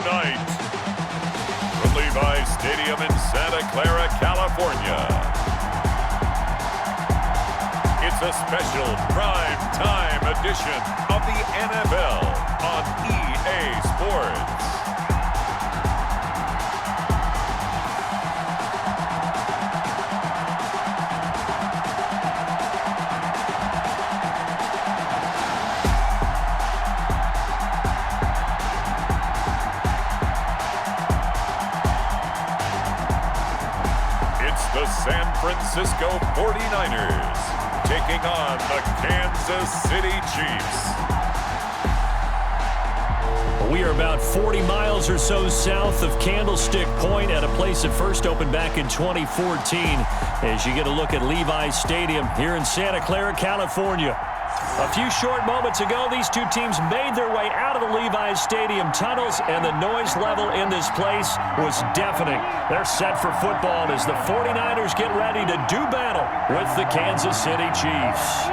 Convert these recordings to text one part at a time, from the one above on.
Tonight, from Levi Stadium in Santa Clara, California, it's a special prime time edition of the NFL on EA Sports. The San Francisco 49ers taking on the Kansas City Chiefs. We are about 40 miles or so south of Candlestick Point at a place that first opened back in 2014 as you get a look at Levi Stadium here in Santa Clara, California. A few short moments ago, these two teams made their way out of the Levi Stadium tunnels, and the noise level in this place was deafening. They're set for football as the 49ers get ready to do battle with the Kansas City Chiefs.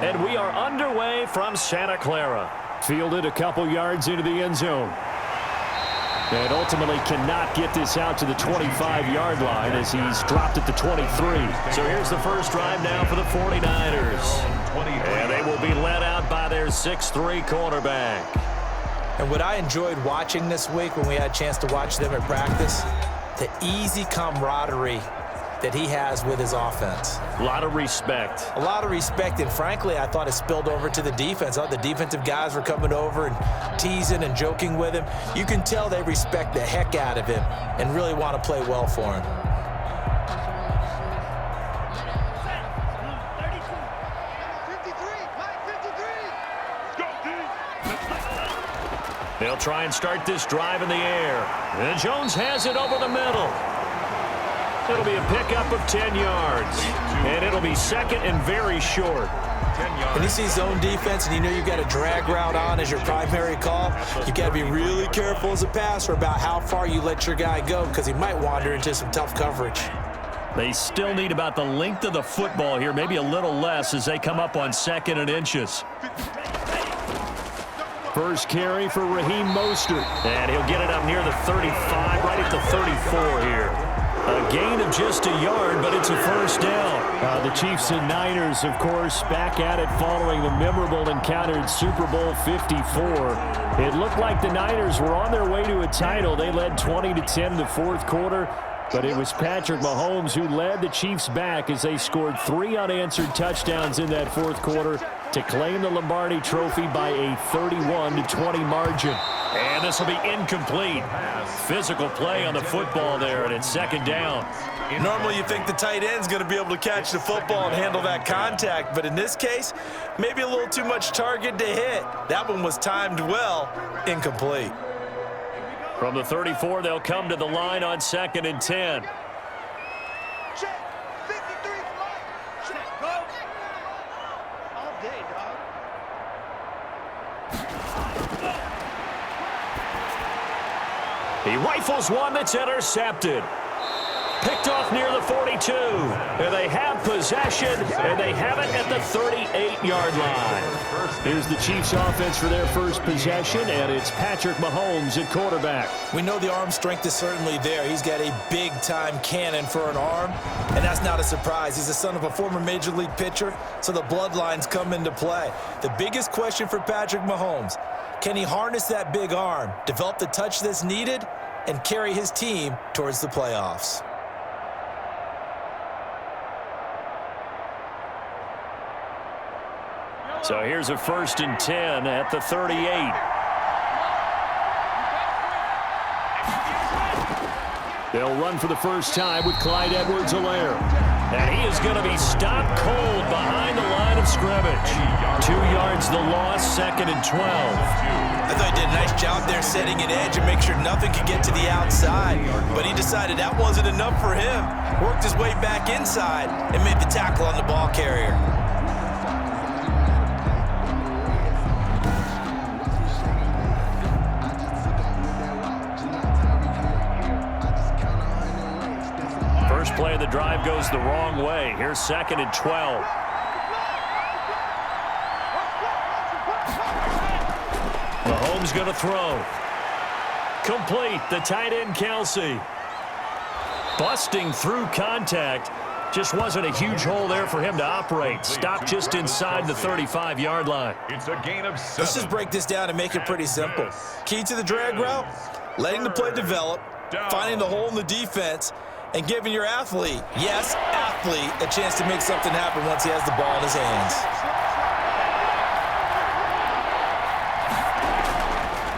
And we are underway from Santa Clara. Fielded a couple yards into the end zone. And ultimately cannot get this out to the 25-yard line as he's dropped at the 23. So here's the first drive now for the 49ers. And they will be led out by their 6'3" quarterback. And what I enjoyed watching this week when we had a chance to watch them at practice, the easy camaraderie that he has with his offense. A lot of respect. A lot of respect, and frankly, I thought it spilled over to the defense. I thought the defensive guys were coming over and teasing and joking with him. You can tell they respect the heck out of him and really want to play well for him. They'll try and start this drive in the air. And Jones has it over the middle. It'll be a pickup of 10 yards. And it'll be second and very short. When you see zone defense and you know you've got a drag route on as your primary call, you've got to be really careful as a passer about how far you let your guy go because he might wander into some tough coverage. They still need about the length of the football here, maybe a little less as they come up on 2nd and inches. First carry for Raheem Mostert. And he'll get it up near the 35, right at the 34 here. A gain of just a yard, but it's a first down. The Chiefs and Niners, of course, back at it following the memorable encounter in Super Bowl 54. It looked like the Niners were on their way to a title. They led 20-10 in the fourth quarter, but it was Patrick Mahomes who led the Chiefs back as they scored 3 unanswered touchdowns in that fourth quarter to claim the Lombardi Trophy by a 31-20 margin. And this will be incomplete. Physical play on the football there, and it's second down. Normally you think the tight end's going to be able to catch the football and handle that contact, but in this case, maybe a little too much target to hit. That one was timed well, incomplete. From the 34, they'll come to the line on 2nd and 10. He rifles one that's intercepted. Picked off near the 42. And they have possession, and they have it at the 38-yard line. Here's the Chiefs' offense for their first possession, and it's Patrick Mahomes at quarterback. We know the arm strength is certainly there. He's got a big-time cannon for an arm, and that's not a surprise. He's the son of a former Major League pitcher, so the bloodlines come into play. The biggest question for Patrick Mahomes, can he harness that big arm, develop the touch that's needed, and carry his team towards the playoffs? So here's a 1st and 10 at the 38. They'll run for the first time with Clyde Edwards-Helaire. And he is going to be stopped cold behind the line of scrimmage. 2 yards the loss, 2nd and 12. I thought he did a nice job there setting an edge and make sure nothing could get to the outside. But he decided that wasn't enough for him. Worked his way back inside and made the tackle on the ball carrier. First play of the drive goes the wrong way. Here's 2nd and 12. Mahomes going to throw. Complete. The tight end, Kelce. Busting through contact. Just wasn't a huge hole there for him to operate. Stopped just inside the 35-yard line. It's a gain of 7. Let's just break this down and make it pretty simple. Key to the drag route, letting the play develop, finding the hole in the defense, and giving your athlete, yes, athlete, a chance to make something happen once he has the ball in his hands.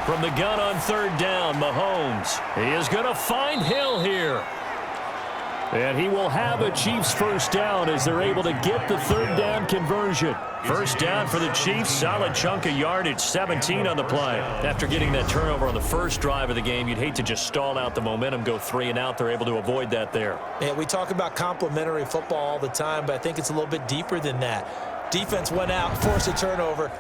From the gun on 3rd down, Mahomes. He is going to find Hill here. And he will have a Chiefs first down as they're able to get the 3rd down conversion. First down for the Chiefs, solid chunk of yardage, 17 on the play. After getting that turnover on the first drive of the game, you'd hate to just stall out the momentum, go 3 and out. They're able to avoid that there. Yeah, we talk about complementary football all the time, but I think it's a little bit deeper than that. Defense went out, forced a turnover,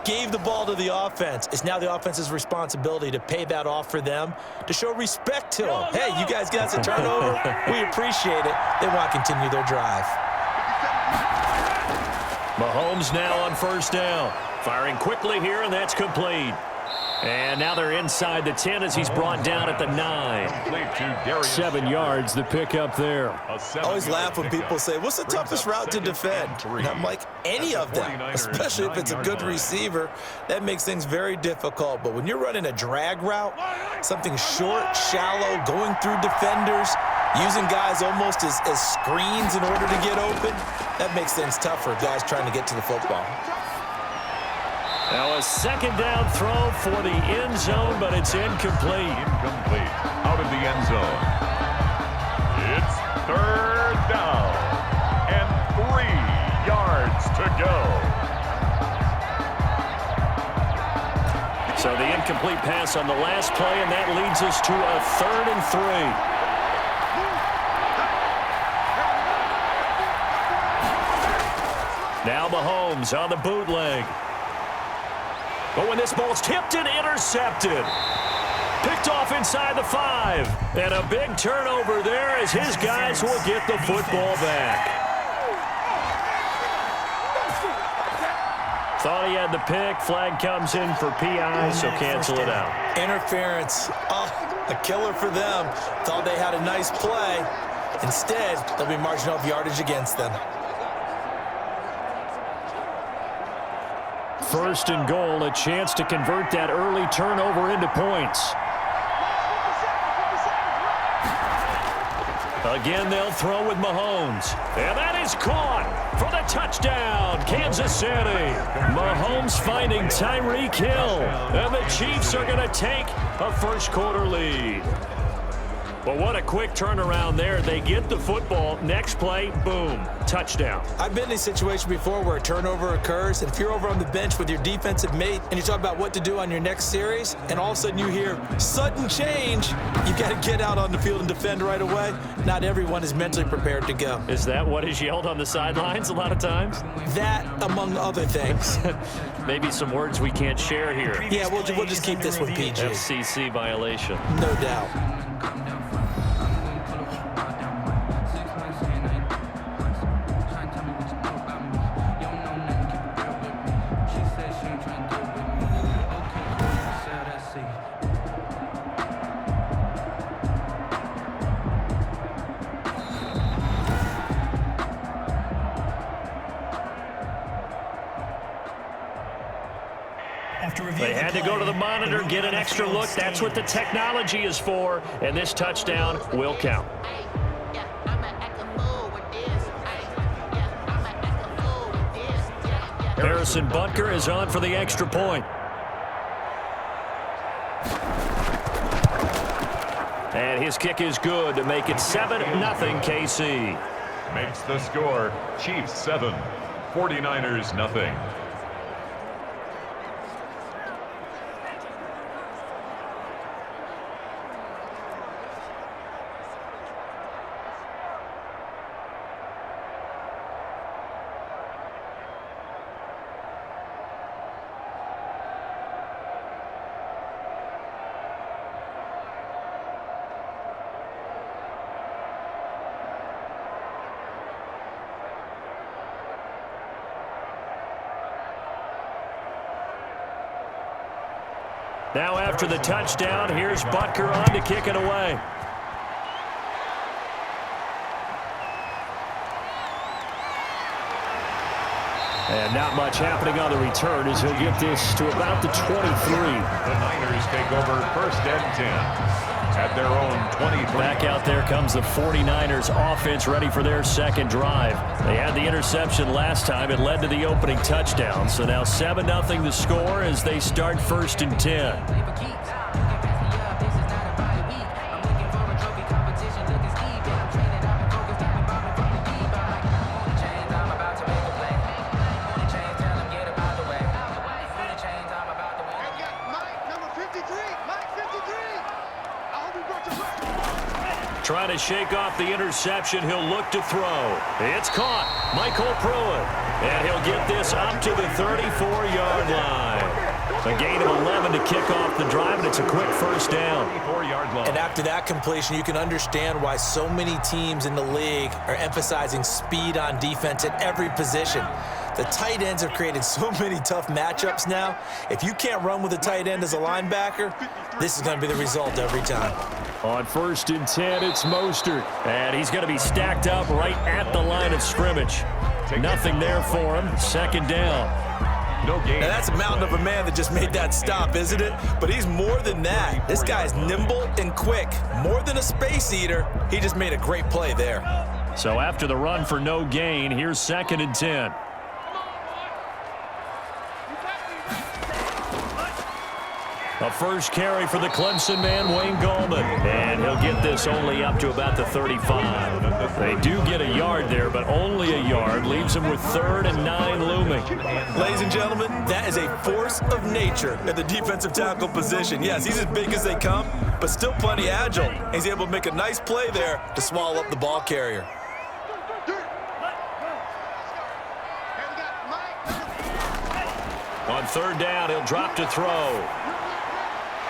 gave the ball to the offense. It's now the offense's responsibility to pay that off for them, to show respect to them. Hey, you guys got us a turnover. We appreciate it. They want to continue their drive. Mahomes now on first down. Firing quickly here, and that's complete. And now they're inside the 10 as he's brought down at the 9. 7 yards, the pickup there. I always laugh when people say, what's the toughest route to defend? And I'm like, any of them, especially if it's a good receiver. That makes things very difficult. But when you're running a drag route, something short, shallow, going through defenders, using guys almost as screens in order to get open, that makes things tough for guys trying to get to the football. Now a 2nd down throw for the end zone, but it's incomplete. Incomplete. Out of the end zone. It's 3rd down. And 3 yards to go. So the incomplete pass on the last play, and that leads us to a 3rd and 3. Now Mahomes on the bootleg. But when this ball's tipped and intercepted. Picked off inside the 5. And a big turnover there as his guys will get the football back. Thought he had the pick. Flag comes in for PI, so cancel it out. Interference. Oh, a killer for them. Thought they had a nice play. Instead, they'll be marching off yardage against them. 1st and goal, a chance to convert that early turnover into points. Again, they'll throw with Mahomes. And that is caught for the touchdown, Kansas City. Mahomes finding Tyreek Hill. And the Chiefs are going to take a first-quarter lead. But what a quick turnaround there. They get the football. Next play, boom, touchdown. I've been in a situation before where a turnover occurs, and if you're over on the bench with your defensive mate and you talk about what to do on your next series, and all of a sudden you hear sudden change, you got to get out on the field and defend right away. Not everyone is mentally prepared to go. Is that what is yelled on the sidelines a lot of times? That, among other things. Maybe some words we can't share here. Yeah, we'll just keep this one PG. FCC violation. No doubt. They had to go to the monitor, get an extra look. That's what the technology is for, and this touchdown will count. Harrison Butker is on for the extra point. And his kick is good to make it 7-0 KC. makes the score Chiefs 7, 49ers nothing. Now after the touchdown, here's Butker on to kick it away. And not much happening on the return as he'll get this to about the 23. The Niners take over 1st and 10 at their own 23. Back out there comes the 49ers offense ready for their second drive. They had the interception last time. It led to the opening touchdown. So now 7-0 the score as they start 1st and 10. Trying to shake off the interception. He'll look to throw. It's caught. Michael Pruitt. And he'll get this up to the 34-yard line. A gain of 11 to kick off the drive, and it's a quick 1st down. 34-yard line. And after that completion, you can understand why so many teams in the league are emphasizing speed on defense at every position. The tight ends have created so many tough matchups now. If you can't run with a tight end as a linebacker, this is going to be the result every time. On 1st and 10, it's Mostert. And he's going to be stacked up right at the line of scrimmage. Nothing there for him. 2nd down. No gain. Now that's a mountain of a man that just made that stop, isn't it? But he's more than that. This guy's nimble and quick. More than a space eater, he just made a great play there. So after the run for no gain, here's 2nd and 10. A first carry for the Clemson man, Wayne Gallman. And he'll get this only up to about the 35. They do get a yard there, but only a yard. Leaves them with 3rd and 9 looming. Ladies and gentlemen, that is a force of nature at the defensive tackle position. Yes, he's as big as they come, but still plenty agile. He's able to make a nice play there to swallow up the ball carrier. On 3rd down, he'll drop to throw.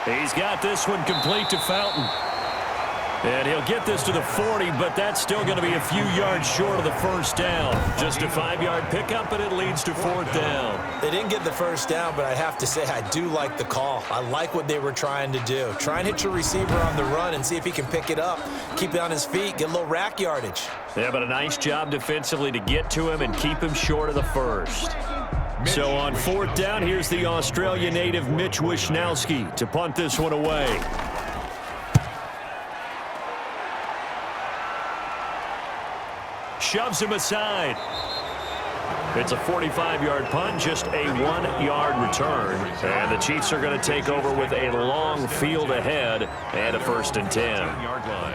He's got this one complete to Fountain. And he'll get this to the 40, but that's still going to be a few yards short of the 1st down. Just a 5-yard pickup, and it leads to 4th down. They didn't get the 1st down, but I have to say I do like the call. I like what they were trying to do. Try and hit your receiver on the run and see if he can pick it up. Keep it on his feet, get a little rack yardage. Yeah, but a nice job defensively to get to him and keep him short of the 1st. So on 4th down, here's the Australia native Mitch Wishnowsky to punt this one away. Shoves him aside. It's a 45-yard punt, just a 1-yard return. And the Chiefs are going to take over with a long field ahead and a 1st and 10. Yard line.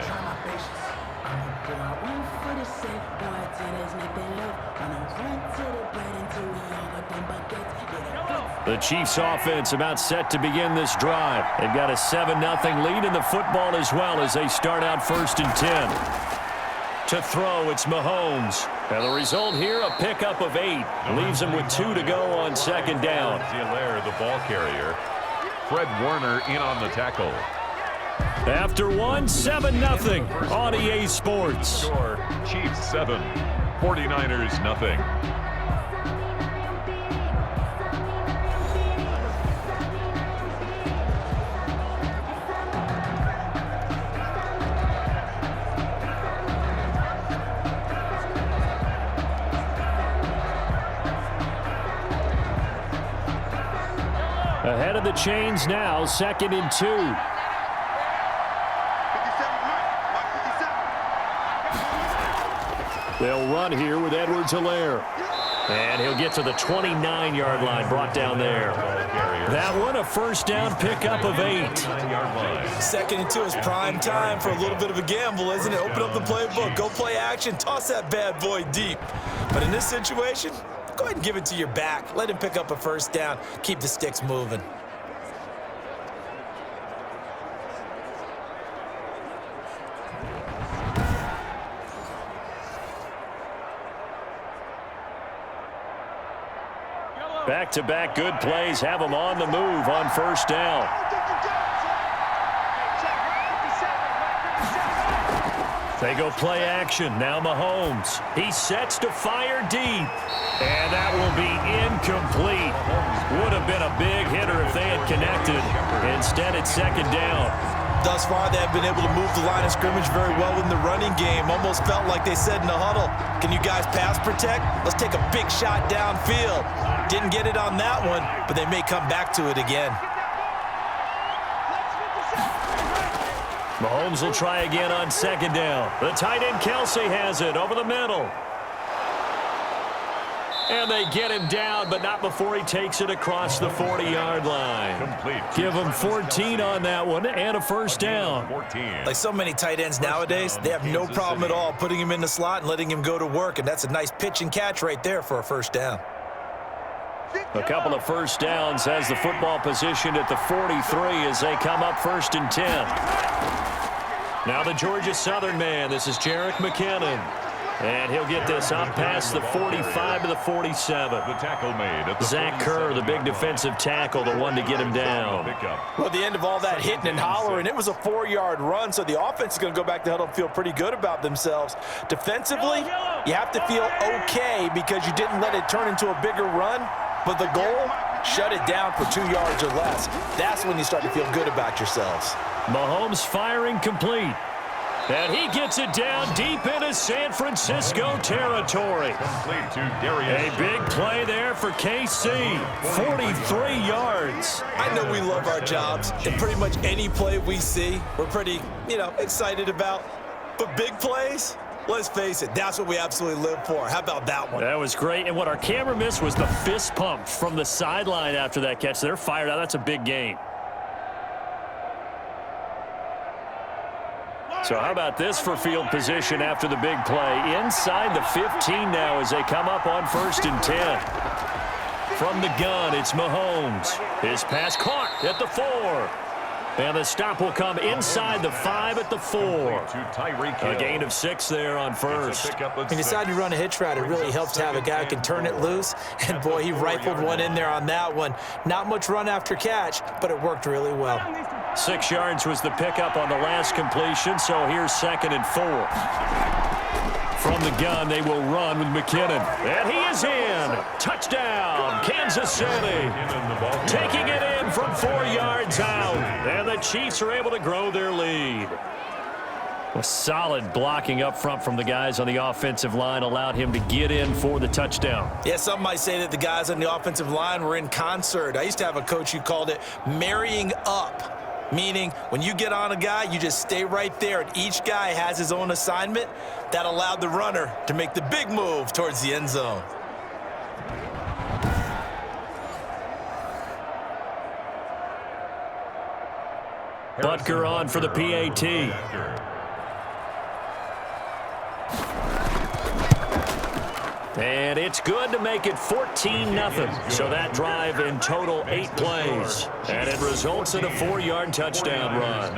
The Chiefs offense about set to begin this drive. They've got a 7-0 lead in the football as well as they start out 1st and 10. To throw, it's Mahomes. And the result here, a pickup of 8. Leaves him with 2 to go on 2nd down. Zillaire, the ball carrier. Fred Warner in on the tackle. After 7-0 on EA Sports. Score, Chiefs 7, 49ers nothing. Ahead of the chains now, 2nd and 2. They'll run here with Edwards-Helaire. And he'll get to the 29-yard line, brought down there. That one, a first down pickup of 8. 2nd and 2 is prime time for a little bit of a gamble, isn't it? Open up the playbook, go play action, toss that bad boy deep. But in this situation, go ahead and give it to your back. Let him pick up a first down. Keep the sticks moving. Back-to-back good plays have them on the move on first down. They go play action. Now Mahomes. He sets to fire deep. And that will be incomplete. Would have been a big hitter if they had connected. Instead, it's 2nd down. Thus far, they have been able to move the line of scrimmage very well in the running game. Almost felt like they said in the huddle, can you guys pass protect? Let's take a big shot downfield. Didn't get it on that one, but they may come back to it again. Mahomes will try again on 2nd down. The tight end Kelsey has it over the middle. And they get him down, but not before he takes it across the 40-yard line. Complete. Give him 14 on that one and a first down. 14. Like so many tight ends nowadays, they have no problem at all putting him in the slot and letting him go to work, and that's a nice pitch and catch right there for a first down. A couple of first downs has the football positioned at the 43 as they come up 1st and 10. Now the Georgia Southern man. This is Jerick McKinnon. And he'll get this up past the 45 to the 47. The tackle made at the Zach Kerr, the big defensive tackle, the one to get him down. Well, at the end of all that hitting and hollering, it was a 4-yard run, so the offense is going to go back to huddle and feel pretty good about themselves. Defensively, you have to feel okay because you didn't let it turn into a bigger run, but the goal, shut it down for 2 yards or less. That's when you start to feel good about yourselves. Mahomes firing complete. And he gets it down deep into San Francisco territory. Complete to Darius. A big play there for KC. 43 yards. I know we love our jobs, and pretty much any play we see, we're pretty, excited about. But big plays, let's face it, that's what we absolutely live for. How about that one? That was great. And what our camera missed was the fist pump from the sideline after that catch. They're fired out. That's a big gain. So how about this for field position after the big play? Inside the 15 now as they come up on 1st and 10. From the gun, it's Mahomes. His pass caught at the 4. And the stop will come inside the 5 at the 4. A gain of 6 there on 1st. He decided to run a hitch route. It really helps to have a guy who can turn it loose. And, boy, he rifled one in there on that one. Not much run after catch, but it worked really well. 6 yards was the pickup on the last completion, so here's 2nd and 4. From the gun, they will run with McKinnon. And he is in. Touchdown, Kansas City. Taking it in from 4 yards out. And the Chiefs are able to grow their lead. A solid blocking up front from the guys on the offensive line allowed him to get in for the touchdown. Yeah, some might say that the guys on the offensive line were in concert. I used to have a coach who called it marrying up. Meaning, when you get on a guy, you just stay right there, and each guy has his own assignment. That allowed the runner to make the big move towards the end zone. Butker on for the PAT. And it's good to make it 14-0. So that drive in total 8 plays. And it results in a 4-yard touchdown run.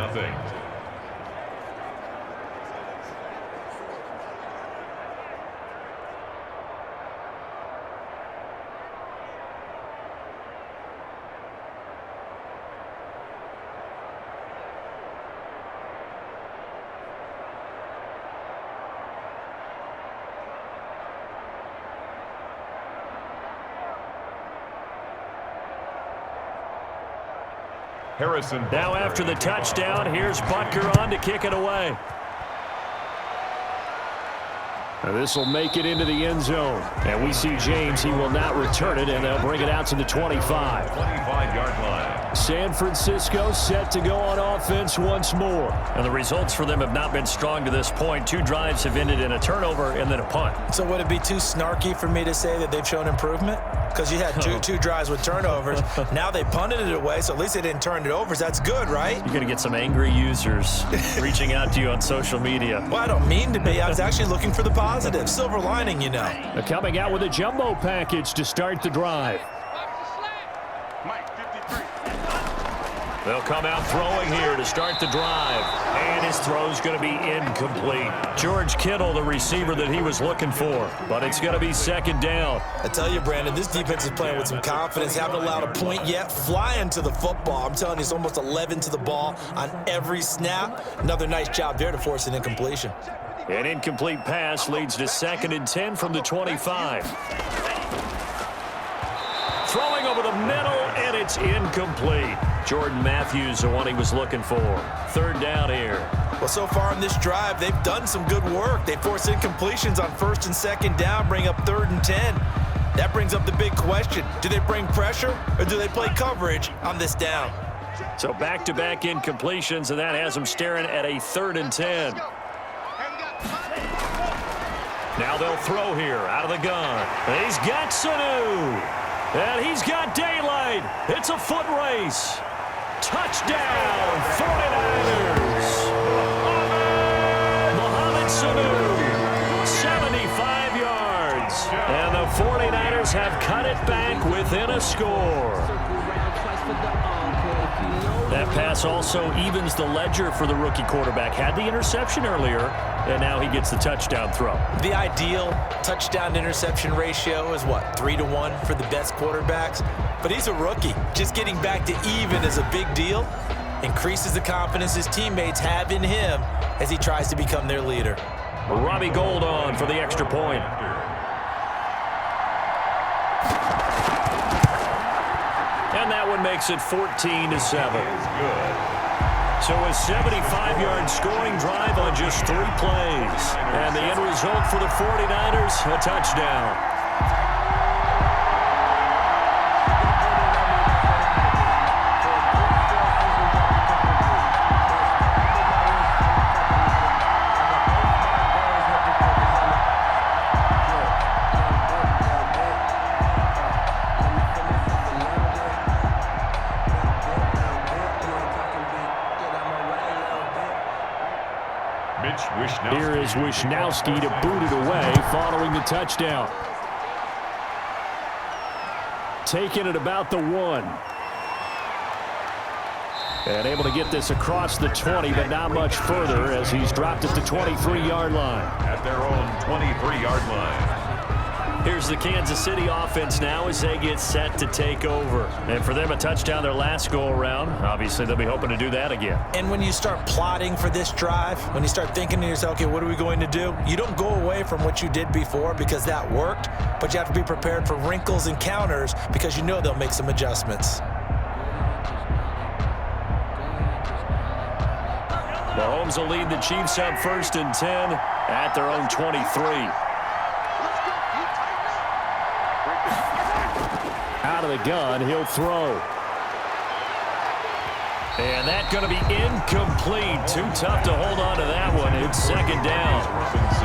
Now after the touchdown, here's Butker on to kick it away. Now this will make it into the end zone. And we see James, he will not return it, and they'll bring it out to the 25. 25-yard line. San Francisco set to go on offense once more. And the results for them have not been strong to this point. 2 drives have ended in a turnover and then a punt. So would it be too snarky for me to say that they've shown improvement? because you had two drives with turnovers. Now they punted it away, so at least they didn't turn it over. So that's good, right? You're going to get some angry users reaching out to you on social media. Well, I don't mean to be. I was actually looking for the positive. Silver lining, you know. They're coming out with a jumbo package to start the drive. They'll come out throwing here to start the drive. And his throw's going to be incomplete. George Kittle, the receiver that he was looking for. But it's going to be second down. I tell you, Brandon, this defense is playing with some confidence. Haven't allowed a point yet. Flying to the football. I'm telling you, it's almost 11 to the ball on every snap. Another nice job there to force an incompletion. An incomplete pass leads to 2nd and 10 from the 25. Throwing over the middle, and it's incomplete. Jordan Matthews, the one he was looking for. 3rd down here. Well, so far in this drive, they've done some good work. They forced incompletions on 1st and 2nd down, bring up 3rd and 10. That brings up the big question. Do they bring pressure, or do they play coverage on this down? So back-to-back incompletions, and that has them staring at a 3rd and 10. Now they'll throw here out of the gun. He's got Sanu. And he's got daylight. It's a foot race. Touchdown, 49ers. Mohamed Sanu, 75 yards. And the 49ers have cut it back within a score. That pass also evens the ledger for the rookie quarterback. Had the interception earlier, and now he gets the touchdown throw. The ideal touchdown-interception ratio is, what, 3-to-1 for the best quarterbacks? But he's a rookie. Just getting back to even is a big deal. Increases the confidence his teammates have in him as he tries to become their leader. Robbie Gould on for the extra point. And that one makes it 14-7. So a 75-yard scoring drive on just 3 plays. And the end result for the 49ers, a touchdown. Here is Wishnowski to boot it away following the touchdown. Taking it about the 1. And able to get this across the 20, but not much further as he's dropped at the 23-yard line. At their own 23-yard line. Here's the Kansas City offense now as they get set to take over. And for them, a touchdown their last go-around. Obviously, they'll be hoping to do that again. And when you start plotting for this drive, when you start thinking to yourself, okay, what are we going to do? You don't go away from what you did before because that worked, but you have to be prepared for wrinkles and counters because you know they'll make some adjustments. Mahomes will lead the Chiefs up 1st and 10 at their own 23. Out of the gun, he'll throw. And that's going to be incomplete. Too tough to hold on to that one. It's 2nd down.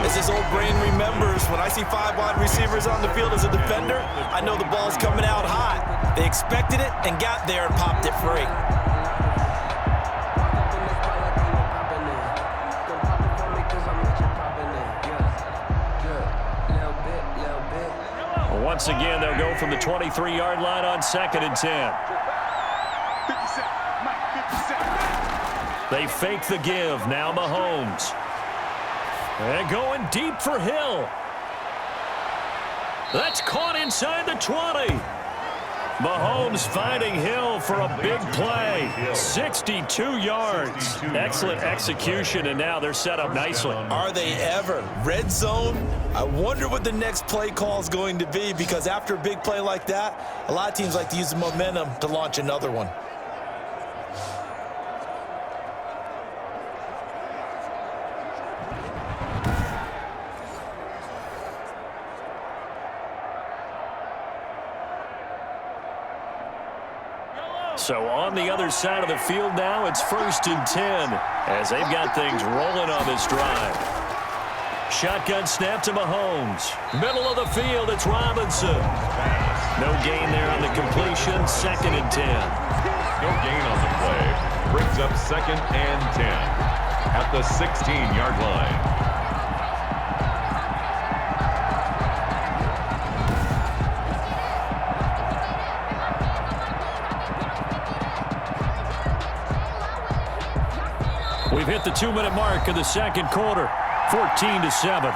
As his old brain remembers, when I see 5 wide receivers on the field as a defender, I know the ball's coming out hot. They expected it and got there and popped it free. Once again, they'll go from the 23-yard line on 2nd and 10. They fake the give. Now Mahomes. And going deep for Hill. That's caught inside the 20. Mahomes finding Hill for a big play. 62 yards. Excellent execution, and now they're set up nicely. Are they ever? Red zone? I wonder what the next play call is going to be, because after a big play like that, a lot of teams like to use the momentum to launch another one. So on the other side of the field now, it's 1st and 10 as they've got things rolling on this drive. Shotgun snap to Mahomes. Middle of the field, it's Robinson. No gain there on the completion. 2nd and 10. No gain on the play. Brings up 2nd and 10 at the 16-yard line. We've hit the 2-minute mark of the second quarter. 14-7.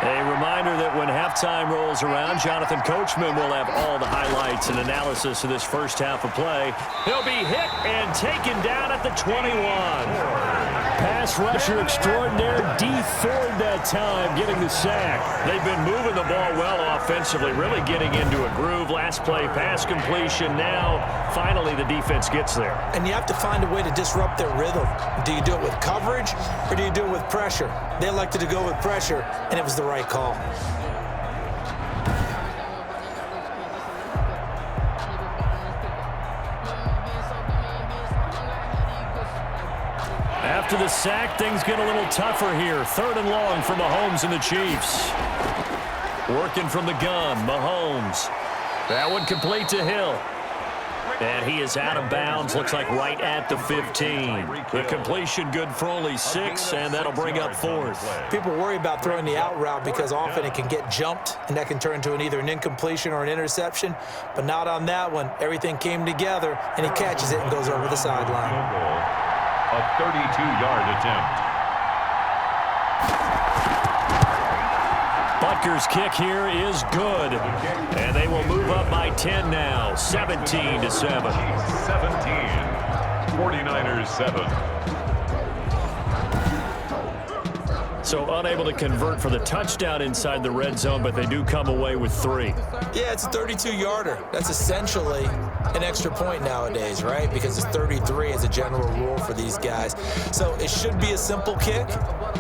A reminder that when halftime rolls around, Jonathan Coachman will have all the highlights and analysis of this first half of play. He'll be hit and taken down at the 21. Pass rusher extraordinaire, D Ford that time, getting the sack. They've been moving the ball well offensively, really getting into a groove. Last play, pass completion. Now, finally, the defense gets there. And you have to find a way to disrupt their rhythm. Do you do it with coverage, or do you do it with pressure? They elected to go with pressure, and it was the right call. After the sack, things get a little tougher here. 3rd and long for Mahomes and the Chiefs. Working from the gun, Mahomes. That one complete to Hill. And he is out of bounds, looks like right at the 15. The completion good for only 6, and that'll bring up 4th. People worry about throwing the out route because often it can get jumped, and that can turn into either an incompletion or an interception. But not on that one. Everything came together, and he catches it and goes over the sideline. A 32-yard attempt. Butker's kick here is good. And they will move up by 10 now. 17-7. 17. 49ers 7. So unable to convert for the touchdown inside the red zone, but they do come away with 3. Yeah, it's a 32-yarder. That's essentially an extra point nowadays, right? Because it's 33 as a general rule for these guys. So it should be a simple kick.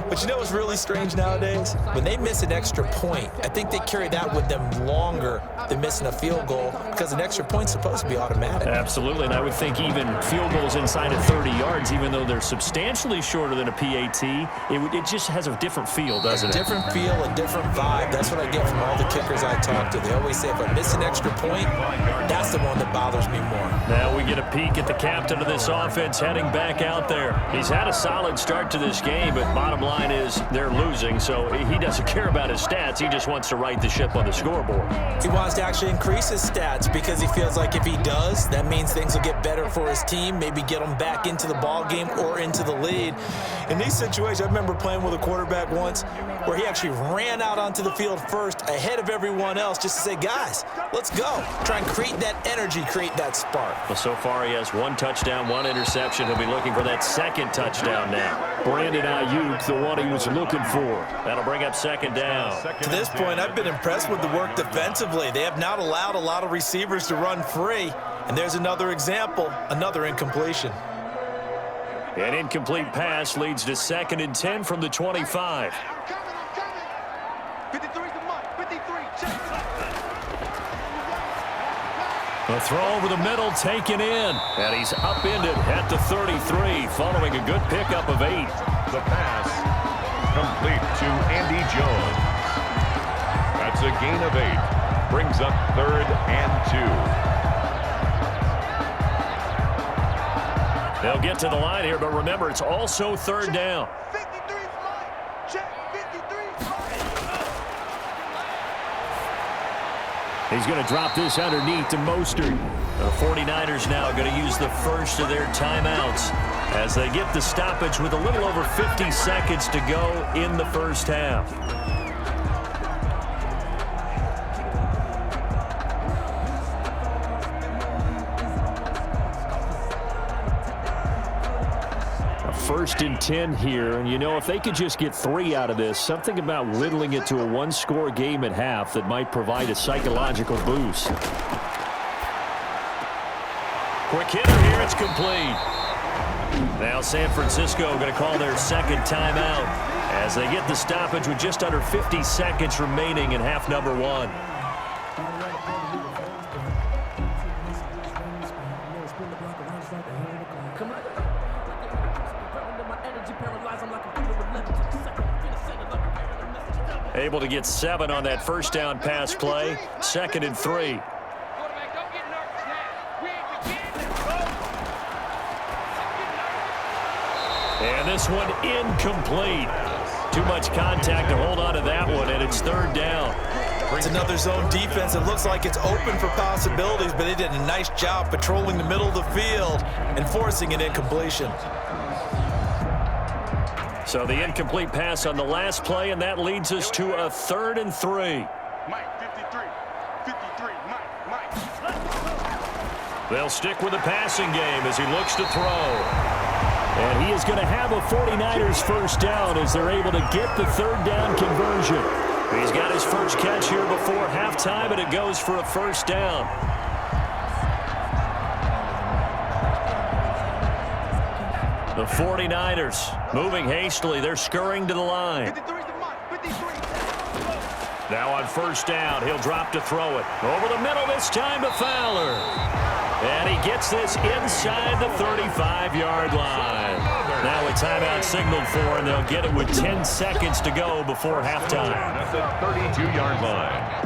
But you know what's really strange nowadays? When they miss an extra point, I think they carry that with them longer than missing a field goal because an extra point's supposed to be automatic. Absolutely, and I would think even field goals inside of 30 yards, even though they're substantially shorter than a PAT, it just has a different feel, doesn't it? A different feel, a different vibe. That's what I get from all the kickers I talk to. They always say if I miss an extra point, that's the one that bothers me more. Now we get a peek at the captain of this offense heading back out there. He's had a solid start to this game, but bottom line is they're losing, so he doesn't care about his stats. He just wants to right the ship on the scoreboard. He wants to actually increase his stats because he feels like if he does, that means things will get better for his team, maybe get them back into the ball game or into the lead. In these situations, I remember playing with a quarterback once where he actually ran out onto the field first ahead of everyone else just to say, guys, let's go. Try and create that energy, create that spark. Well, so far he has 1 touchdown, 1 interception. He'll be looking for that 2nd touchdown now. Brandon Ayuk, the one he was looking for. That'll bring up 2nd down. To this point, I've been impressed with the work defensively. They have not allowed a lot of receivers to run free. And there's another example, another incompletion. An incomplete pass leads to 2nd and 10 from the 25. A throw over the middle, taken in. And he's upended at the 33, following a good pickup of 8. The pass complete to Andy Jones. That's a gain of 8. Brings up 3rd and 2. They'll get to the line here, but remember, it's also 3rd down. He's going to drop this underneath to Mostert. The 49ers now going to use the first of their timeouts as they get the stoppage with a little over 50 seconds to go in the first half. First and 10 here, and you know, if they could just get 3 out of this, something about whittling it to a 1-score game at half that might provide a psychological boost. Quick hitter here, it's complete. Now San Francisco going to call their 2nd timeout as they get the stoppage with just under 50 seconds remaining in half number 1. Able to get 7 on that first down pass play. 2nd and 3. And this one incomplete. Too much contact to hold on to that one, and it's 3rd down. It's another zone defense. It looks like it's open for possibilities, but they did a nice job patrolling the middle of the field and forcing an incompletion. So the incomplete pass on the last play, and that leads us to a 3rd and 3. Mike, 53, Mike. They'll stick with the passing game as he looks to throw. And he is going to have a 49ers first down as they're able to get the 3rd down conversion. He's got his first catch here before halftime, and it goes for a first down. The 49ers moving hastily. They're scurrying to the line. Now on first down, he'll drop to throw it. Over the middle this time to Fowler. And he gets this inside the 35-yard line. Now a timeout signaled for, and they'll get it with 10 seconds to go before halftime. That's the 32-yard line.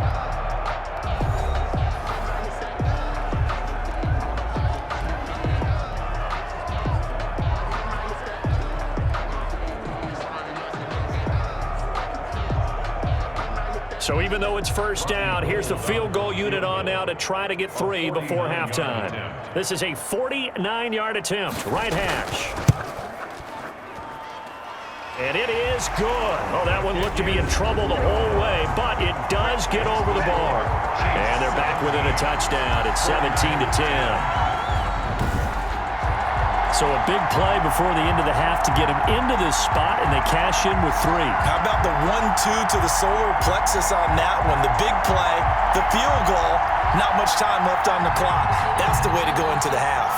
So even though it's first down, here's the field goal unit on now to try to get 3 before halftime. This is a 49-yard attempt, right hash. And it is good. Oh, that one looked to be in trouble the whole way, but it does get over the bar. And they're back within a touchdown. It's 17-10. So a big play before the end of the half to get him into this spot, and they cash in with 3. How about the 1-2 to the solar plexus on that one? The big play, the field goal, not much time left on the clock. That's the way to go into the half.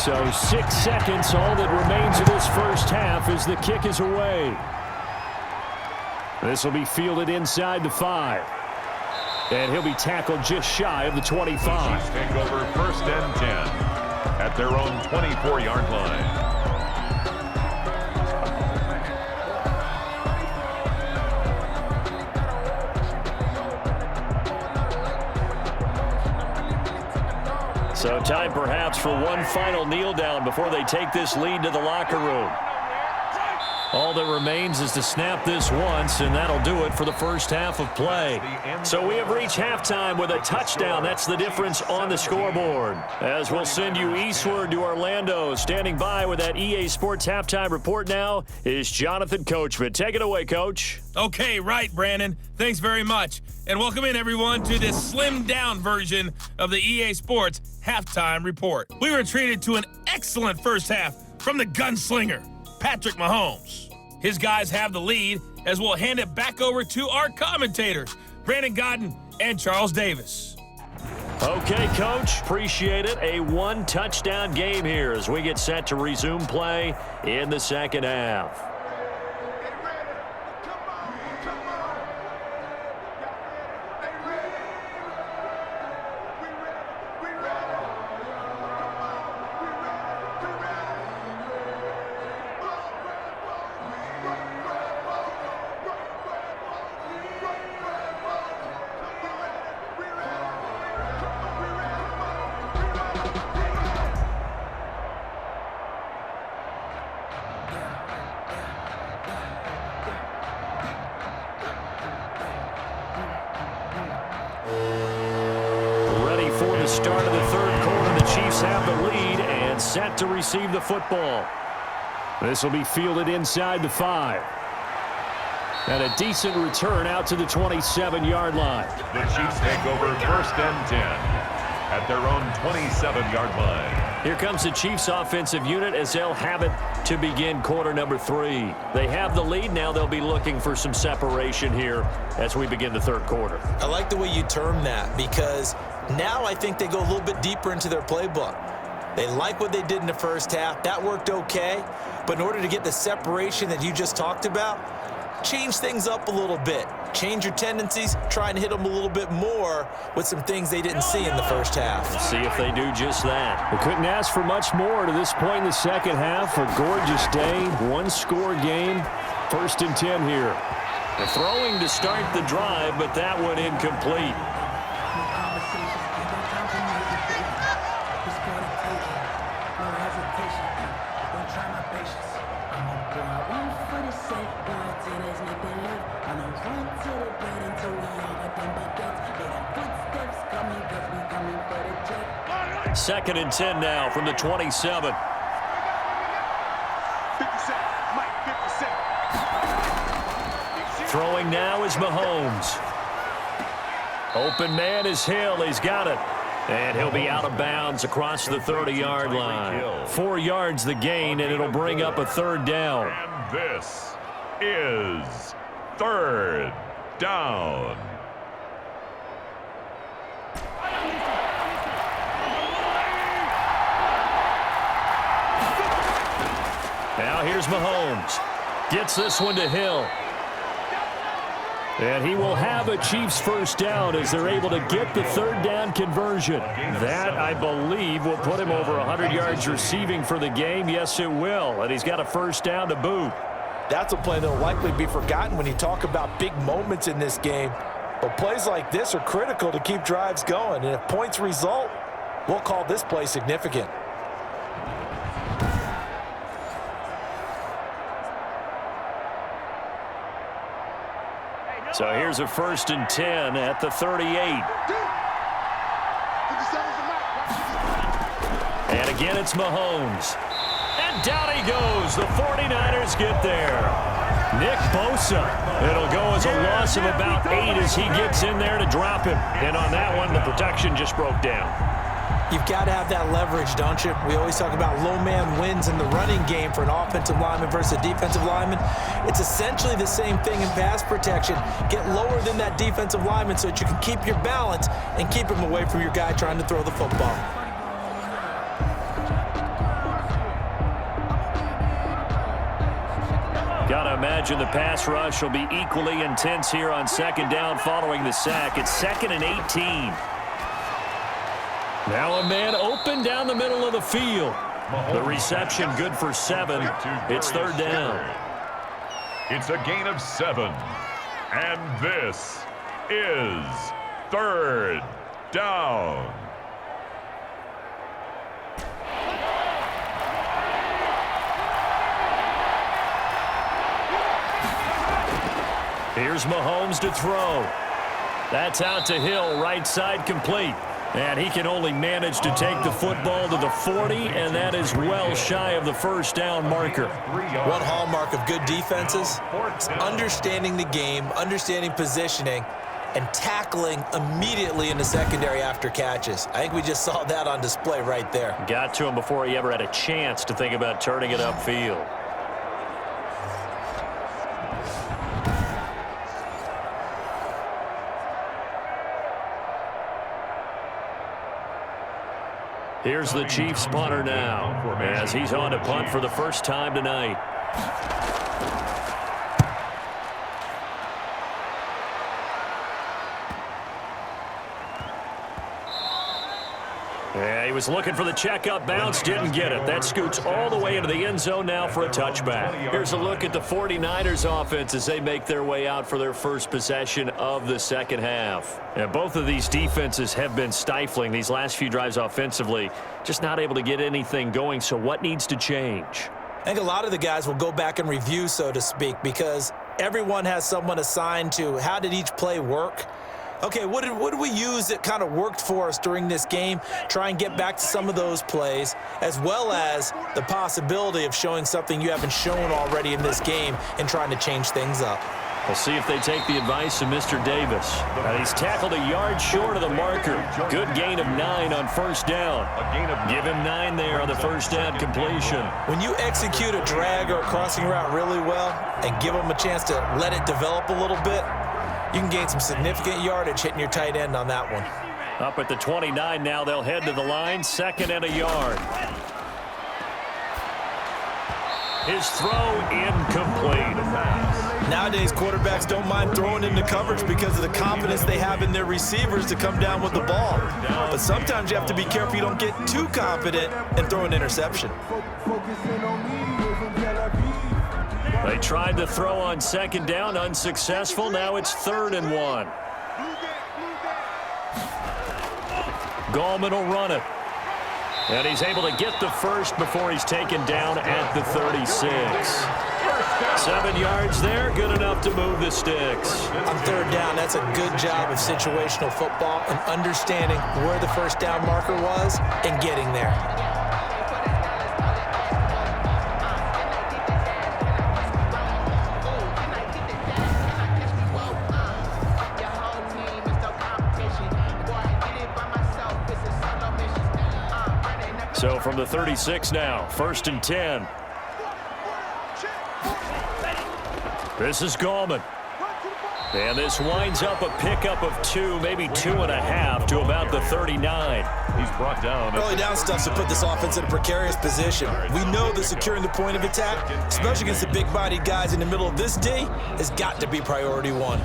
So 6 seconds, all that remains of this first half as the kick is away. This will be fielded inside the 5. And he'll be tackled just shy of the 25. The Chiefs take over 1st and 10 at their own 24-yard line. So time perhaps for one final kneel down before they take this lead to the locker room. All that remains is to snap this once, and that'll do it for the first half of play. So we have reached halftime with a touchdown. That's the difference on the scoreboard. As we'll send you eastward to Orlando. Standing by with that EA Sports halftime report now is Jonathan Coachman. Take it away, Coach. Okay, right, Brandon. Thanks very much. And welcome in, everyone, to this slimmed-down version of the EA Sports halftime report. We were treated to an excellent first half from the gunslinger, Patrick Mahomes. His guys have the lead as we'll hand it back over to our commentators, Brandon Godden and Charles Davis. Okay, Coach, appreciate it. A one-touchdown game here as we get set to resume play in the second half. Start of the third quarter, the Chiefs have the lead and set to receive the football. This will be fielded inside the 5. And a decent return out to the 27-yard line. The Chiefs take over 1st and 10 at their own 27-yard line. Here comes the Chiefs offensive unit as they'll have it to begin quarter number 3. They have the lead. Now they'll be looking for some separation here as we begin the third quarter. I like the way you term that because now I think they go a little bit deeper into their playbook. They like what they did in the first half. That worked okay. But in order to get the separation that you just talked about, change things up a little bit. Change your tendencies, try and hit them a little bit more with some things they didn't see in the first half. Let's see if they do just that. We couldn't ask for much more to this point in the second half. A gorgeous day, one-score game, 1st and 10 here. They're throwing to start the drive, but that one incomplete. Second and 10 now from the 27. 50 seconds. Throwing now is Mahomes. Open man is Hill. He's got it. And he'll be out of bounds across the 30-yard line. 4 yards the gain, and it'll bring up a 3rd down. And this is 3rd down. Now here's Mahomes. Gets this one to Hill. And he will have a Chiefs 1st down as they're able to get the 3rd down conversion. That, I believe, will put him over 100 yards receiving for the game. Yes, it will. And he's got a 1st down to boot. That's a play that will likely be forgotten when you talk about big moments in this game. But plays like this are critical to keep drives going. And if points result, we'll call this play significant. So here's a 1st and 10 at the 38. And again, it's Mahomes. And down he goes. The 49ers get there. Nick Bosa. It'll go as a loss of about 8 as he gets in there to drop him. And on that one, the protection just broke down. You've got to have that leverage, don't you? We always talk about low man wins in the running game for an offensive lineman versus a defensive lineman. It's essentially the same thing in pass protection. Get lower than that defensive lineman so that you can keep your balance and keep him away from your guy trying to throw the football. Gotta imagine the pass rush will be equally intense here on 2nd down following the sack. It's 2nd and 18. Now a man open down the middle of the field. The reception good for 7. It's 3rd down. It's a gain of 7. And this is 3rd down. Here's Mahomes to throw. That's out to Hill, right side complete. And he can only manage to take the football to the 40, and that is well shy of the 1st down marker. One hallmark of good defenses is understanding the game, understanding positioning, and tackling immediately in the secondary after catches. I think we just saw that on display right there. Got to him before he ever had a chance to think about turning it upfield. Here's the Chiefs punter now as he's on to punt for the 1st time tonight. Yeah, he was looking for the checkup bounce, didn't get it. That scoots all the way into the end zone now for a touchback. Here's a look at the 49ers offense as they make their way out for their 1st possession of the 2nd half. And both of these defenses have been stifling these last few drives offensively, just not able to get anything going. So what needs to change? I think a lot of the guys will go back and review, so to speak, because everyone has someone assigned to how did each play work. Okay, what did we use that kind of worked for us during this game? Try and get back to some of those plays, as well as the possibility of showing something you haven't shown already in this game and trying to change things up. We'll see if they take the advice of Mr. Davis. And he's tackled a yard short of the marker. Good gain of 9 on 1st down. Give him 9 there on the 1st down completion. When you execute a drag or a crossing route really well and give them a chance to let it develop a little bit, you can gain some significant yardage hitting your tight end on that one. Up at the 29 now, they'll head to the line, 2nd and a yard. His throw incomplete. Nowadays, quarterbacks don't mind throwing into coverage because of the confidence they have in their receivers to come down with the ball. But sometimes you have to be careful you don't get too confident and throw an interception. They tried to throw on second down, unsuccessful. Now it's 3rd and 1. Gallman will run it. And he's able to get the first before he's taken down at the 36. 7 yards there, good enough to move the sticks. On 3rd down, that's a good job of situational football and understanding where the first down marker was and getting there. So from the 36 now, 1st and 10. This is Gallman. And this winds up a pickup of 2, maybe 2.5 to about the 39. He's brought down. Early down stuff to put this offense in a precarious position. We know that securing the point of attack, especially against the big-bodied guys in the middle of this D, has got to be priority 1.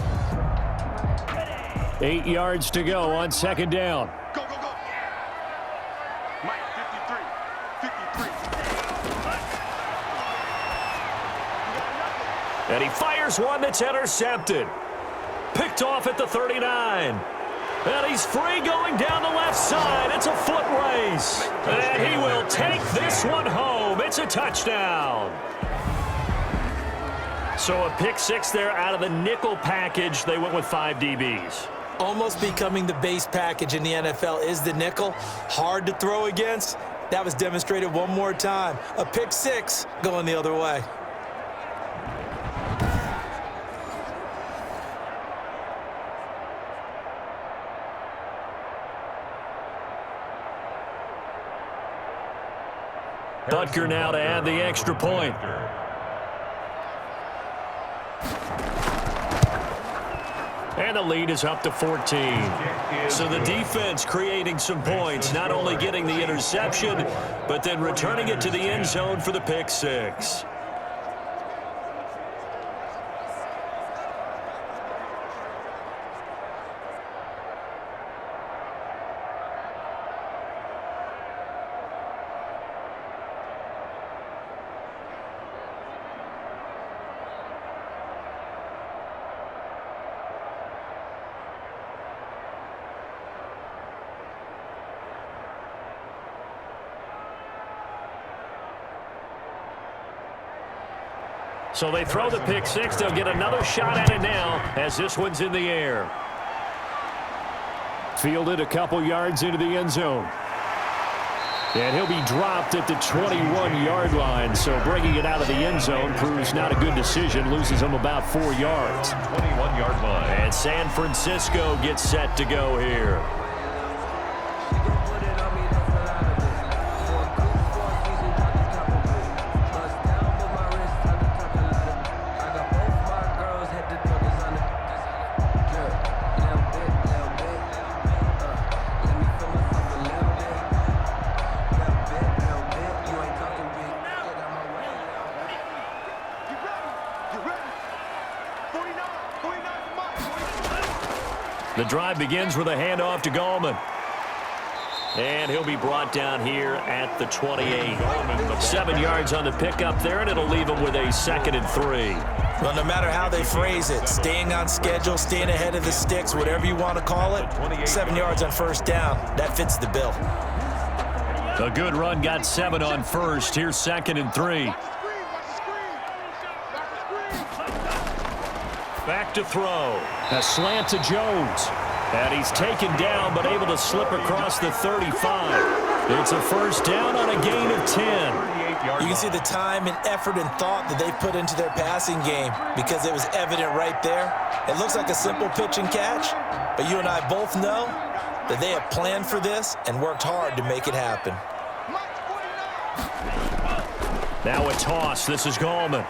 8 yards to go on 2nd down. Go, go, go. Mike, 53. And he fires one that's intercepted. Picked off at the 39. And he's free going down the left side. It's a foot race. And he will take this one home. It's a touchdown. So a pick 6 there out of the nickel package. They went with 5 DBs. Almost becoming the base package in the NFL is the nickel. Hard to throw against. That was demonstrated one more time. A pick 6 going the other way. Butker now to add the extra point. And the lead is up to 14. So the defense creating some points, not only getting the interception, but then returning it to the end zone for the pick 6. So they throw the pick 6. They'll get another shot at it now as this one's in the air. Fielded a couple yards into the end zone. And he'll be dropped at the 21-yard line. So bringing it out of the end zone proves not a good decision. Loses him about 4 yards. 21-yard line. And San Francisco gets set to go here. The drive begins with a handoff to Gallman. And he'll be brought down here at the 28. 7 yards on the pickup there, and it'll leave him with a 2nd and 3. Well, no matter how they phrase it, staying on schedule, staying ahead of the sticks, whatever you want to call it, 7 yards on 1st down, that fits the bill. A good run got 7 on 1st. Here's 2nd and 3. Back to throw. A slant to Jones. And he's taken down, but able to slip across the 35. It's a 1st down on a gain of 10. You can see the time and effort and thought that they put into their passing game because it was evident right there. It looks like a simple pitch and catch, but you and I both know that they have planned for this and worked hard to make it happen. Now a toss. This is Gallman.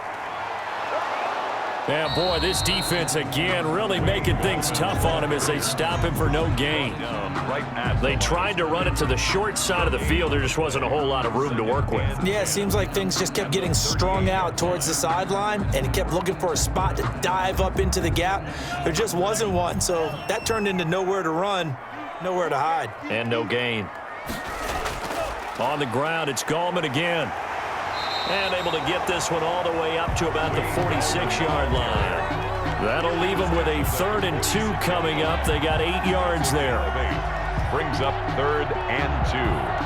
Yeah, boy, this defense again really making things tough on him as they stop him for no gain. They tried to run it to the short side of the field. There just wasn't a whole lot of room to work with. Yeah, it seems like things just kept getting strung out towards the sideline, and he kept looking for a spot to dive up into the gap. There just wasn't one, so that turned into nowhere to run, nowhere to hide. And no gain. On the ground, it's Gallman again. And able to get this one all the way up to about the 46-yard line. That'll leave them with a 3rd and 2 coming up. They got 8 yards there. Brings up 3rd and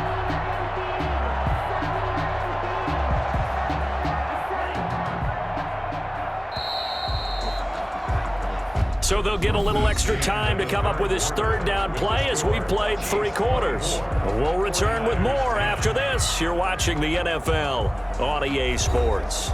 2. So they'll get a little extra time to come up with his 3rd down play as we played 3 quarters. We'll return with more after this. You're watching the NFL on EA Sports.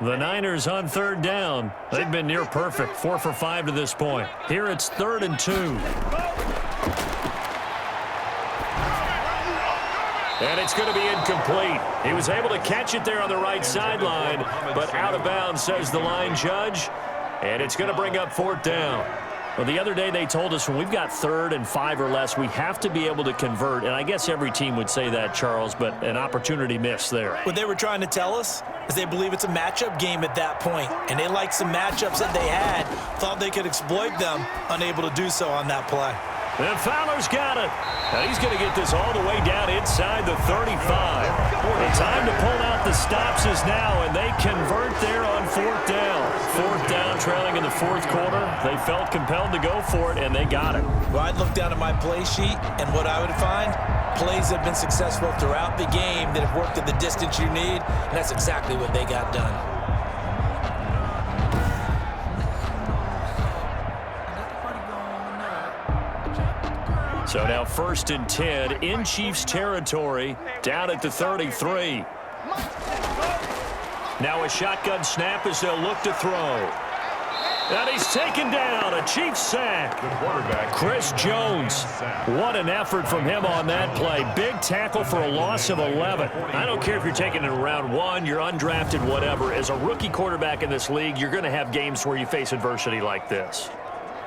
The Niners on 3rd down. They've been near perfect, 4 for 5 to this point. Here it's 3rd and 2. And it's going to be incomplete. He was able to catch it there on the right sideline, but out of bounds, says the line judge. And it's going to bring up 4th down. Well, the other day they told us when we've got 3rd and 5 or less, we have to be able to convert. And I guess every team would say that, Charles, but an opportunity missed there. What they were trying to tell us is they believe it's a matchup game at that point, and they liked some matchups that they had, thought they could exploit them, unable to do so on that play. And Fowler's got it. Now he's going to get this all the way down inside the 35. The time to pull out the stops is now, and they convert there on 4th down. 4th down, trailing in the 4th quarter. They felt compelled to go for it, and they got it. Well, I'd look down at my play sheet, and what I would find, plays have been successful throughout the game that have worked at the distance you need, and that's exactly what they got done. So now 1st and 10 in Chiefs territory, down at the 33. Now a shotgun snap as they'll look to throw. And he's taken down, a Chiefs sack. Chris Jones, what an effort from him on that play. Big tackle for a loss of 11. I don't care if you're taking it in round 1, you're undrafted, whatever. As a rookie quarterback in this league, you're going to have games where you face adversity like this.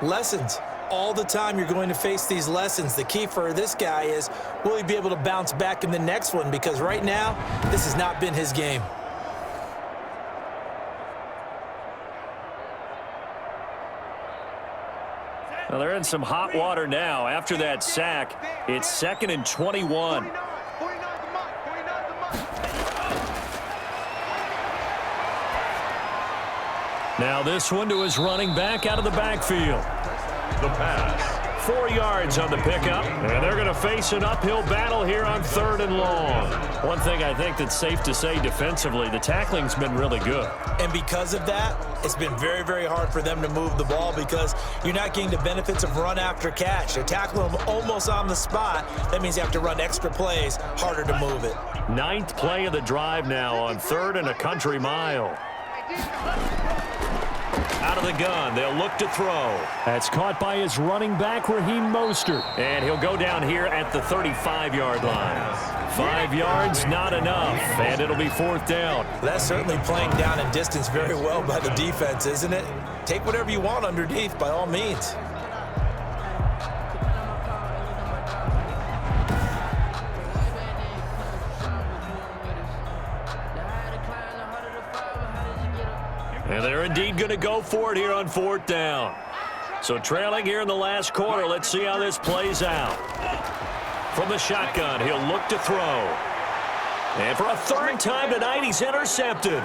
Lessons. All the time you're going to face these lessons. The key for this guy is, will he be able to bounce back in the next one? Because right now, this has not been his game. Well, they're in some hot water now. After that sack, it's 2nd and 21. Now this one to his running back out of the backfield. The pass. 4 yards on the pickup, and they're going to face an uphill battle here on 3rd and long. One thing I think that's safe to say defensively, the tackling's been really good. And because of that, it's been very, very hard for them to move the ball because you're not getting the benefits of run after catch. They're tackling them almost on the spot. That means you have to run extra plays, harder to move it. 9th play of the drive now on 3rd and a country mile. Out of the gun, they'll look to throw. That's caught by his running back, Raheem Mostert. And he'll go down here at the 35-yard line. 5 yards, not enough, and it'll be 4th down. That's certainly playing down in distance very well by the defense, isn't it? Take whatever you want underneath, by all means. And they're indeed going to go for it here on 4th down. So trailing here in the last quarter, let's see how this plays out. From the shotgun, he'll look to throw. And for a 3rd time tonight, he's intercepted.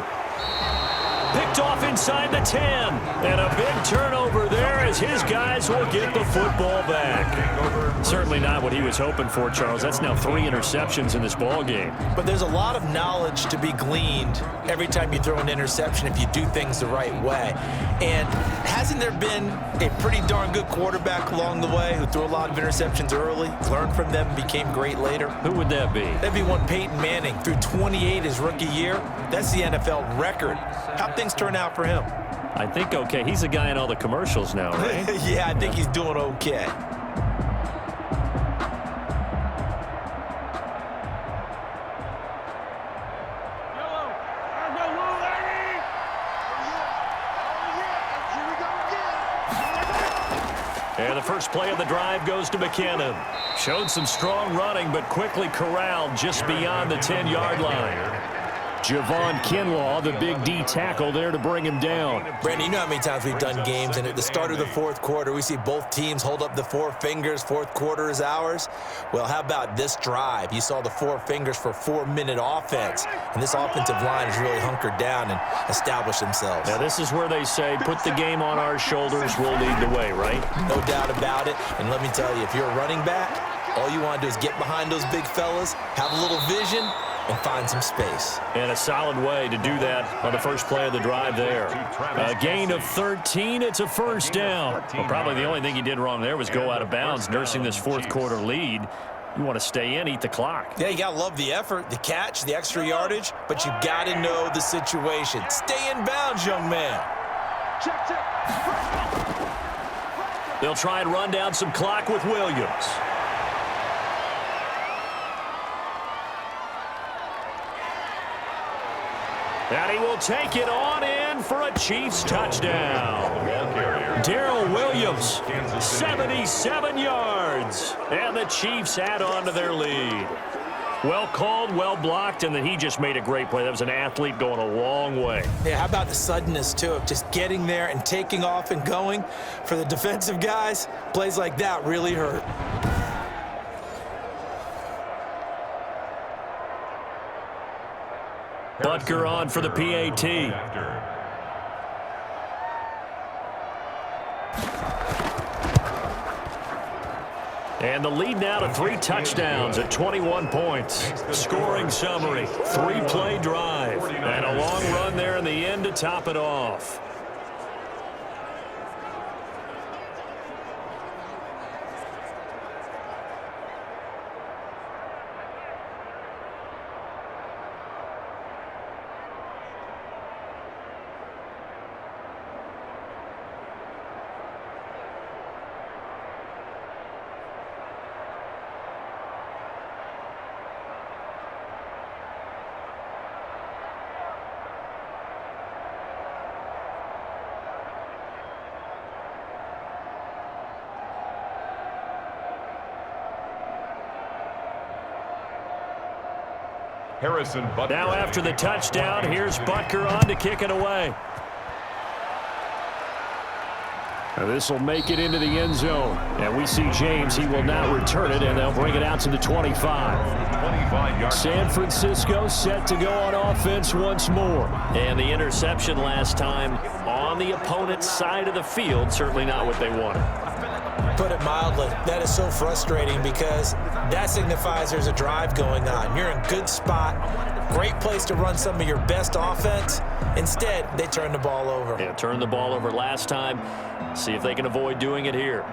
Picked off inside the 10. And a big turnover there as his guys will get the football back. Certainly not what he was hoping for, Charles. That's now 3 interceptions in this ball game. But there's a lot of knowledge to be gleaned every time you throw an interception if you do things the right way. And hasn't there been a pretty darn good quarterback along the way who threw a lot of interceptions early, learned from them, and became great later? Who would that be? That'd be one Peyton Manning. Threw 28 his rookie year. That's the NFL record. How'd things turn out for him? I think okay. He's a guy in all the commercials now, right? Yeah, I think he's doing okay. And the first play of the drive goes to McKinnon. Showed some strong running, but quickly corralled just beyond the 10-yard line. Javon Kinlaw, the big D tackle there to bring him down. Brandon, you know how many times we've done games, and at the start of the fourth quarter, we see both teams hold up the four fingers, fourth quarter is ours. Well, how about this drive? You saw the four fingers for 4-minute offense, and this offensive line has really hunkered down and established themselves. Now, this is where they say, put the game on our shoulders, we'll lead the way, right? No doubt about it, and let me tell you, if you're a running back, all you want to do is get behind those big fellas, have a little vision, and find some space. And a solid way to do that on the first play of the drive there. A gain of 13, it's a first down. Well, probably the only thing he did wrong there was go out of bounds, nursing this fourth quarter lead. You want to stay in, eat the clock. Yeah, you got to love the effort, the catch, the extra yardage, but you got to know the situation. Stay in bounds, young man. They'll try and run down some clock with Williams. And he will take it on in for a Chiefs touchdown. Darrell Williams, 77 yards. And the Chiefs add on to their lead. Well called, well blocked, and then he just made a great play. That was an athlete going a long way. Yeah, how about the suddenness, too, of just getting there and taking off and going? For the defensive guys, plays like that really hurt. Butker on for the PAT. And the lead now to 3 touchdowns at 21 points. Scoring summary, 3-play drive, and a long run there in the end to top it off. Harrison Butker. Now after the touchdown, here's Butker on to kick it away. This will make it into the end zone. And we see James. He will now return it, and they'll bring it out to the 25. San Francisco set to go on offense once more. And the interception last time on the opponent's side of the field, certainly not what they wanted. Put it mildly, that is so frustrating because that signifies there's a drive going on. You're in good spot, great place to run some of your best offense. Instead, they turn the ball over. Yeah, turned the ball over last time. See if they can avoid doing it here.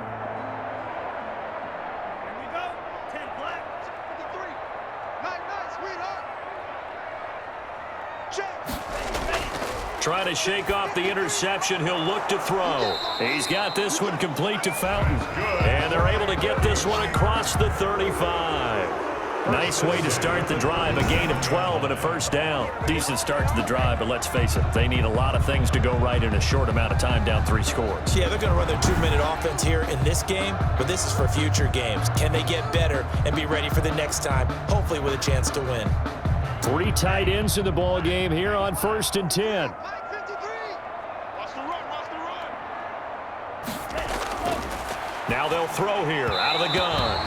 Trying to shake off the interception. He'll look to throw. He's got this one complete to Fountain. And they're able to get this one across the 35. Nice way to start the drive. A gain of 12 and a first down. Decent start to the drive, but let's face it, they need a lot of things to go right in a short amount of time, down 3 scores. Yeah, they're going to run their 2-minute offense here in this game, but this is for future games. Can they get better and be ready for the next time, hopefully with a chance to win? 3 tight ends in the ball game here on 1st and 10. Now they'll throw here out of the gun.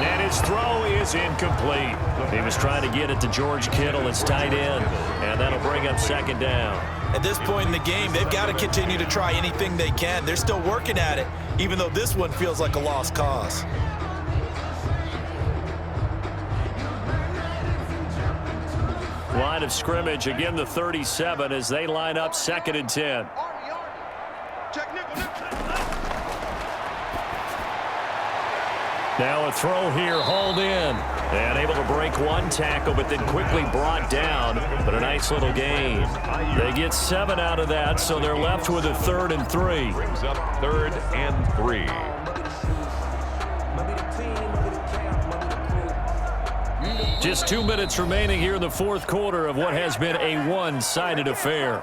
And his throw is incomplete. He was trying to get it to George Kittle, his tight end, and that'll bring up 2nd down. At this point in the game, they've got to continue to try anything they can. They're still working at it, even though this one feels like a lost cause. Line of scrimmage, again the 37 as they line up 2nd and 10. Now a throw here, hauled in. And able to break one tackle, but then quickly brought down. But a nice little gain. They get 7 out of that, so they're left with a 3rd and 3. Brings up 3rd and 3. Just 2 minutes remaining here in the 4th quarter of what has been a one-sided affair.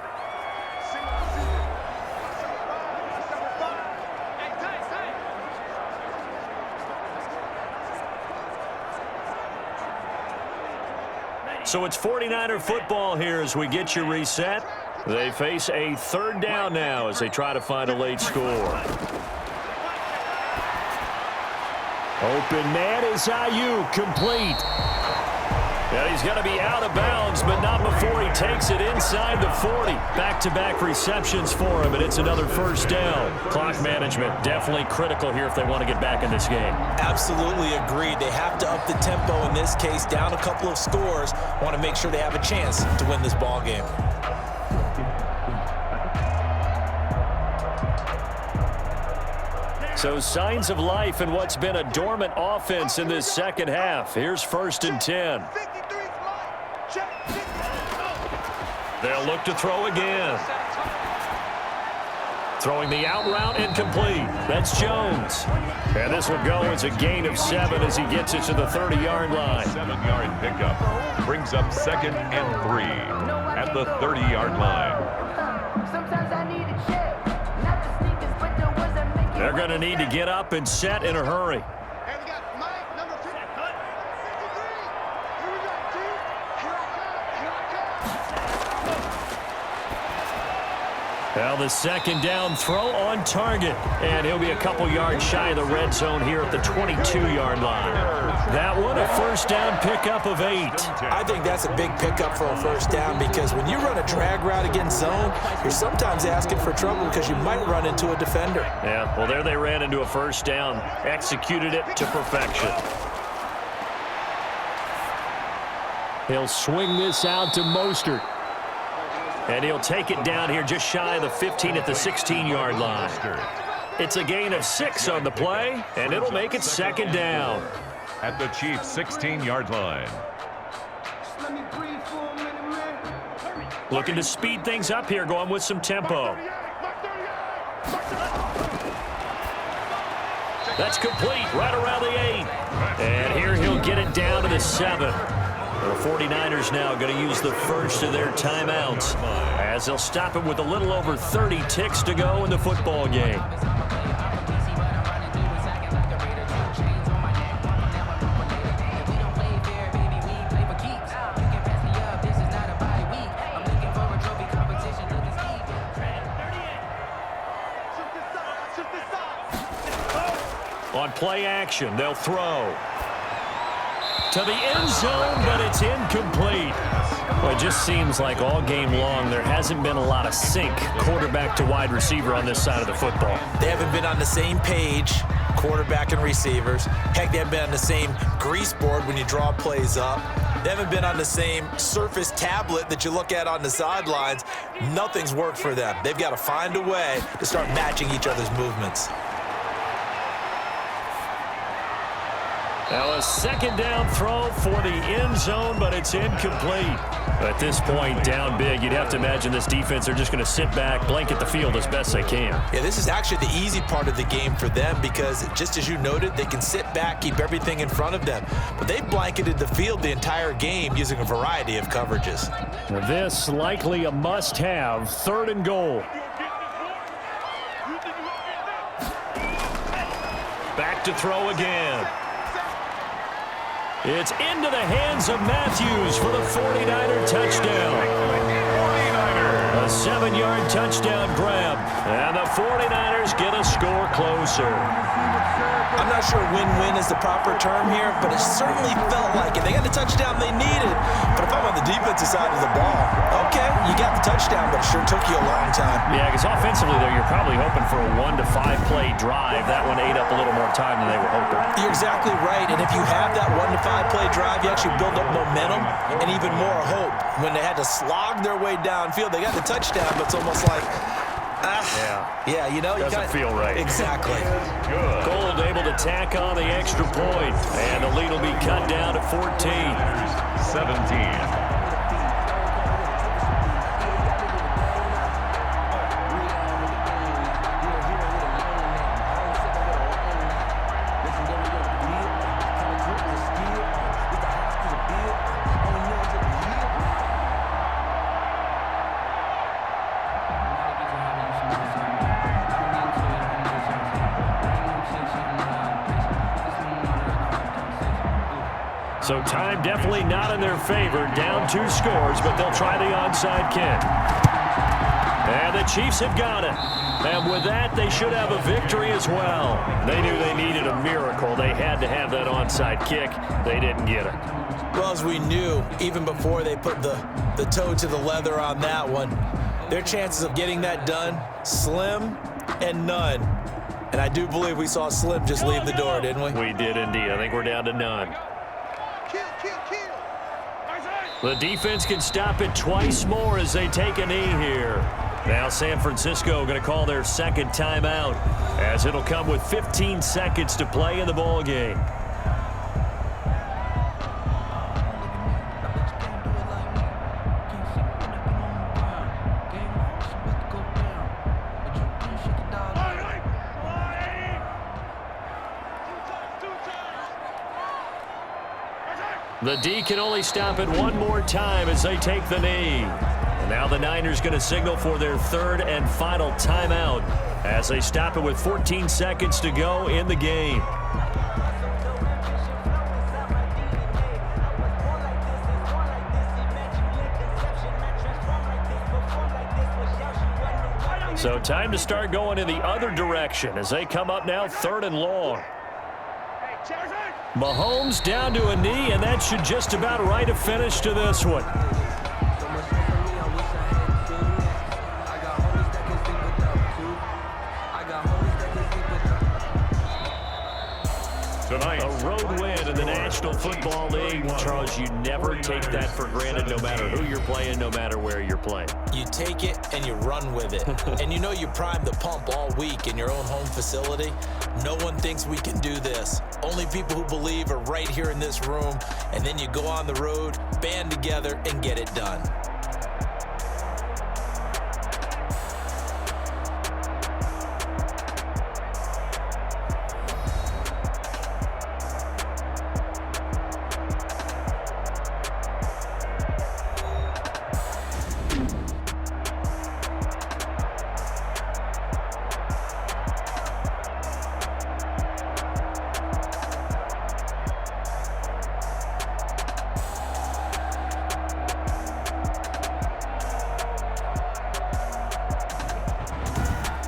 So it's 49er football here as we get you reset. They face a 3rd down now as they try to find a late score. Open man is Ayuk, complete. Yeah, he's going to be out of bounds, but not before he takes it inside the 40. Back-to-back receptions for him, and it's another 1st down. Clock management definitely critical here if they want to get back in this game. Absolutely agreed. They have to up the tempo in this case, down a couple of scores. Want to make sure they have a chance to win this ball game. So signs of life in what's been a dormant offense in this second half. Here's 1st and 10. They'll look to throw again. Throwing the out route incomplete. That's Jones. And this will go as a gain of 7 as he gets it to the 30-yard line. 7-yard pickup. Brings up 2nd and 3 at the 30-yard line. They're going to need to get up and set in a hurry. Well, the 2nd down throw on target. And he'll be a couple yards shy of the red zone here at the 22-yard line. That one a 1st down pickup of 8. I think that's a big pickup for a 1st down because when you run a drag route against zone, you're sometimes asking for trouble because you might run into a defender. Yeah, well, there they ran into a 1st down. Executed it to perfection. He'll swing this out to Mostert. And he'll take it down here just shy of the 15 at the 16-yard line. It's a gain of 6 on the play, and it'll make it 2nd down. At the Chiefs' 16-yard line. Looking to speed things up here, going with some tempo. That's complete, right around the 8. And here he'll get it down to the 7. The 49ers now going to use the first of their timeouts as they'll stop it with a little over 30 ticks to go in the football game. On play action, they'll throw to the end zone, but it's incomplete. Well, it just seems like all game long there hasn't been a lot of sync quarterback to wide receiver on this side of the football. They haven't been on the same page, quarterback and receivers. Heck, they haven't been on the same grease board when you draw plays up. They haven't been on the same Surface tablet that you look at on the sidelines. Nothing's worked for them. They've got to find a way to start matching each other's movements. Now a 2nd down throw for the end zone, but it's incomplete. At this point, down big, you'd have to imagine this defense are just going to sit back, blanket the field as best they can. Yeah, this is actually the easy part of the game for them because, just as you noted, they can sit back, keep everything in front of them. But they've blanketed the field the entire game using a variety of coverages. This likely a must-have, 3rd and goal. Back to throw again. It's into the hands of Matthews for the 49er touchdown. A 7-yard touchdown grab, and the 49ers get a score closer. I'm not sure win-win is the proper term here, but it certainly felt like it. They got the touchdown they needed, but if I'm on the defensive side of the ball, okay, you got the touchdown, but it sure took you a long time. Yeah, because offensively there, you're probably hoping for a 1 to 5 play drive. That one ate up a little more time than they were hoping. You're exactly right, and if you have that 1 to 5 play drive, you actually build up momentum and even more hope. When they had to slog their way downfield, they got the touchdown, but it's almost like Yeah, you know. Doesn't feel right. Exactly. Good. Gold able to tack on the extra point, and the lead will be cut down to 14. 17. So time definitely not in their favor. Down 2 scores, but they'll try the onside kick. And the Chiefs have got it. And with that, they should have a victory as well. They knew they needed a miracle. They had to have that onside kick. They didn't get it. Well, as we knew, even before they put the toe to the leather on that one, their chances of getting that done, slim and none. And I do believe we saw Slim just leave the door, didn't we? We did indeed. I think we're down to none. The defense can stop it twice more as they take a knee here. Now San Francisco going to call their second timeout as it'll come with 15 seconds to play in the ball game. The D can only stop it one more time as they take the knee. And now the Niners going to signal for their third and final timeout as they stop it with 14 seconds to go in the game. So time to start going in the other direction as they come up now 3rd and long. Mahomes down to a knee, and that should just about write a finish to this one. Tonight, A road win in the National Football League. Charles, you never take that for granted no matter who you're playing, no matter where you're playing. You take it and you run with it. And you know you primed the pump all week in your own home facility. No one thinks we can do this. Only people who believe are right here in this room. And then you go on the road, band together, and get it done.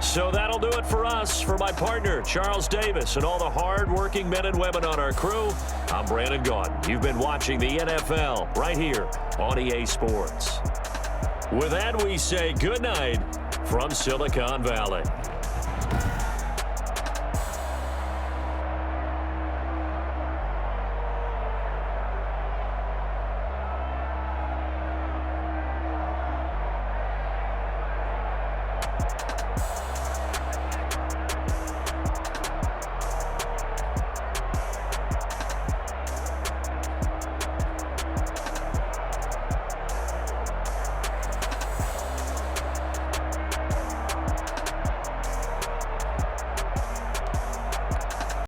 So that'll do it for us. For my partner, Charles Davis, and all the hard-working men and women on our crew, I'm Brandon Gaudin. You've been watching the NFL right here on EA Sports. With that, we say good night from Silicon Valley.